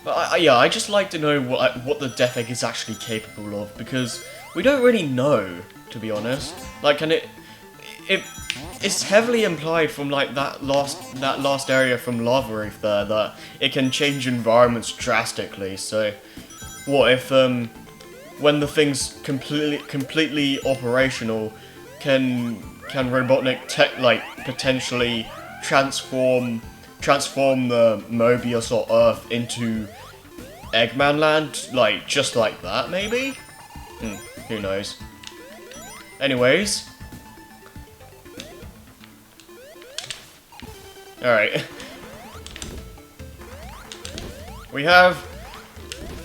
But yeah, I just like to know what the Death Egg is actually capable of, because we don't really know, to be honest. Like, it's heavily implied from like that last area from Lava Reef there that it can change environments drastically. So, what if when the thing's completely operational, can Robotnik potentially transform the Mobius or Earth into Eggman Land, like just like that, maybe? Who knows? Anyways, all right, we have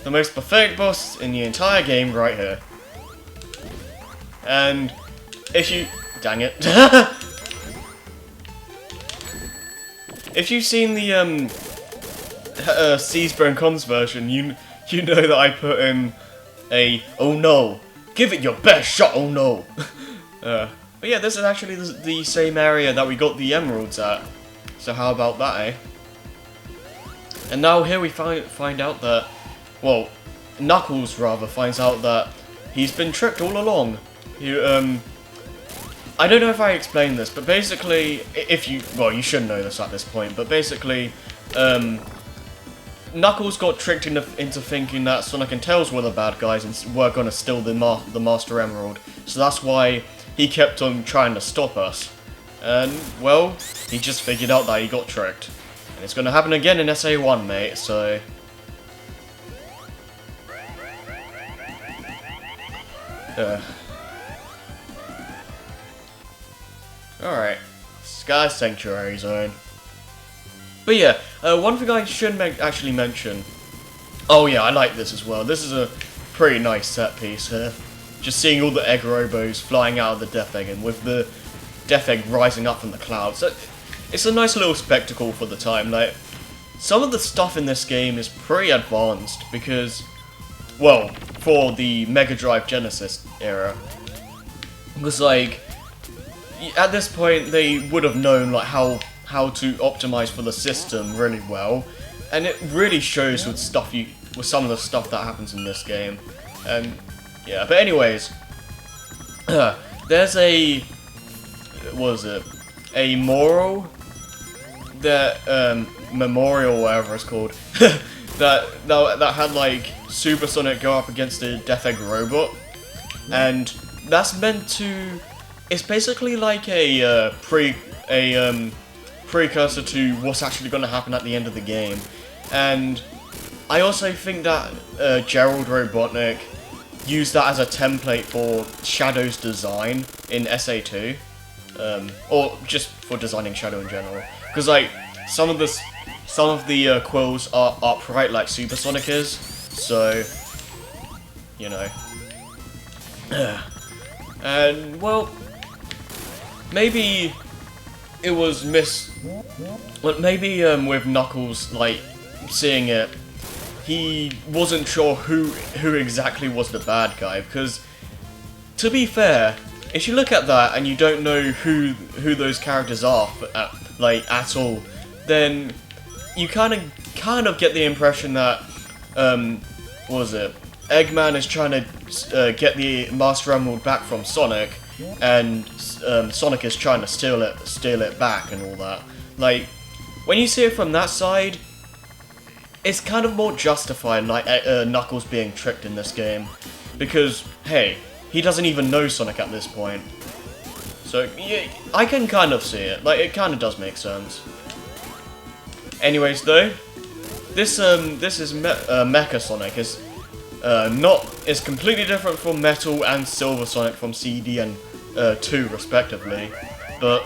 the most pathetic boss in the entire game right here, and if you, dang it. If you've seen the Seasburn Comms version, you know that I put in a "oh no, give it your best shot, oh no." But yeah, this is actually the same area that we got the emeralds at. So how about that, eh? And now here we find out that, well, Knuckles rather finds out that he's been tricked all along. I don't know if I explained this, but basically, you should know this at this point, but basically, Knuckles got tricked into thinking that Sonic and Tails were the bad guys and were gonna steal the Master Emerald, so that's why he kept on trying to stop us. And, well, he just figured out that he got tricked. And it's gonna happen again in SA1, mate, so... Alright, Sky Sanctuary Zone. But yeah, one thing I should actually mention. Oh yeah, I like this as well. This is a pretty nice set piece here. Just seeing all the egg robos flying out of the Death Egg and with the Death Egg rising up from the clouds. It's a nice little spectacle for the time. Like, some of the stuff in this game is pretty advanced because, well, for the Mega Drive Genesis era. Because like, at this point, they would have known like how to optimize for the system really well, and it really shows with some of the stuff that happens in this game. And yeah, but anyways, there's a memorial whatever it's called that had like Supersonic go up against a Death Egg robot, and that's meant to. It's basically like a precursor to what's actually going to happen at the end of the game. And I also think that Gerald Robotnik used that as a template for Shadow's design in SA2, or just for designing Shadow in general. Because like some of the quills are upright like Supersonic is, so you know. And well. Maybe it was maybe with Knuckles like seeing it, he wasn't sure who exactly was the bad guy. Because to be fair, if you look at that and you don't know who those characters are at all, then you kind of get the impression that Eggman is trying to get the Master Emerald back from Sonic. And Sonic is trying to steal it back and all that. Like, when you see it from that side, it's kind of more justified, like Knuckles being tricked in this game, because hey, he doesn't even know Sonic at this point. So yeah, I can kind of see it. Like, it kind of does make sense. Anyways, though, this is Mecha Sonic is is completely different from Metal and Silver Sonic from CD and 2 respectively, but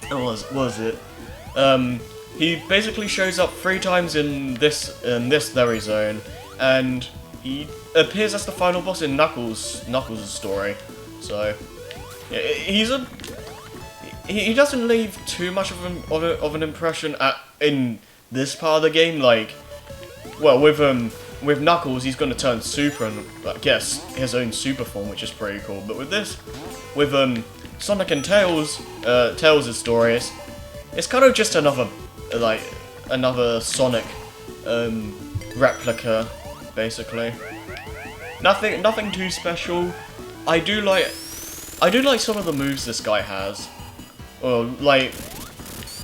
what was it? He basically shows up 3 times in this very zone, and he appears as the final boss in Knuckles' story. So yeah, he doesn't leave too much of an impression in this part of the game. Like, well, with Knuckles, he's going to turn super and I guess his own super form, which is pretty cool. But with Sonic and Tails, Tails' story, it's kind of just another Sonic replica, basically. Nothing too special. I do like some of the moves this guy has. Or like,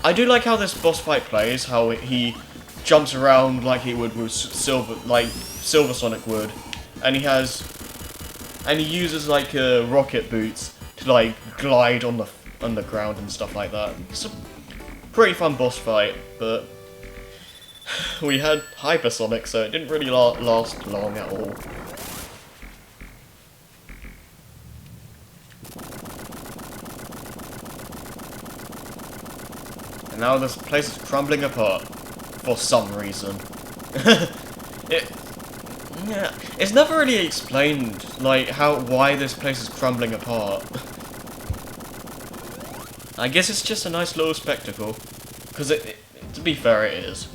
I do like how this boss fight plays. How he jumps around like he would with Silver Sonic would, and he uses like rocket boots to like glide on the ground and stuff like that. It's a pretty fun boss fight, but we had Hypersonic, so it didn't really last long at all. And now this place is crumbling apart for some reason. It's never really explained, like, why this place is crumbling apart. I guess it's just a nice little spectacle. Because to be fair, it is.